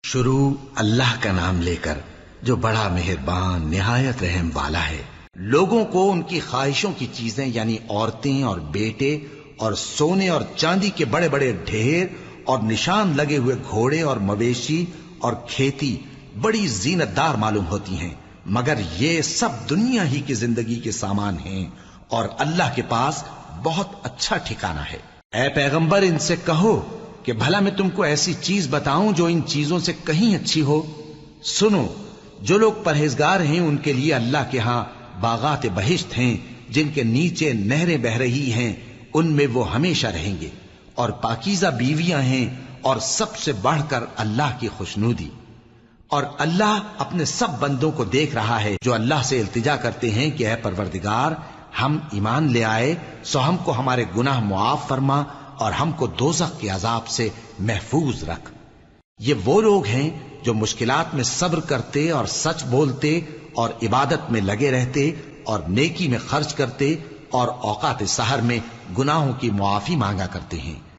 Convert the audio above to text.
شروع اللہ کا نام لے کر جو بڑا مہربان نہایت رحم والا ہے۔ لوگوں کو ان کی خواہشوں کی چیزیں یعنی عورتیں اور بیٹے اور سونے اور چاندی کے بڑے بڑے ڈھیر اور نشان لگے ہوئے گھوڑے اور مویشی اور کھیتی بڑی زینت دار معلوم ہوتی ہیں، مگر یہ سب دنیا ہی کی زندگی کے سامان ہیں اور اللہ کے پاس بہت اچھا ٹھکانہ ہے۔ اے پیغمبر ان سے کہو کہ بھلا میں تم کو ایسی چیز بتاؤں جو ان چیزوں سے کہیں اچھی ہو؟ سنو، جو لوگ پرہیزگار ہیں ان کے لیے اللہ کے ہاں باغات بہشت ہیں جن کے نیچے نہریں بہ رہی ہیں، ان میں وہ ہمیشہ رہیں گے، اور پاکیزہ بیویاں ہیں، اور سب سے بڑھ کر اللہ کی خوشنودی۔ اور اللہ اپنے سب بندوں کو دیکھ رہا ہے جو اللہ سے التجا کرتے ہیں کہ اے پروردگار ہم ایمان لے آئے سو ہم کو ہمارے گناہ معاف فرما اور ہم کو دوزخ کے عذاب سے محفوظ رکھ۔ یہ وہ لوگ ہیں جو مشکلات میں صبر کرتے اور سچ بولتے اور عبادت میں لگے رہتے اور نیکی میں خرچ کرتے اور اوقات سحر میں گناہوں کی معافی مانگا کرتے ہیں۔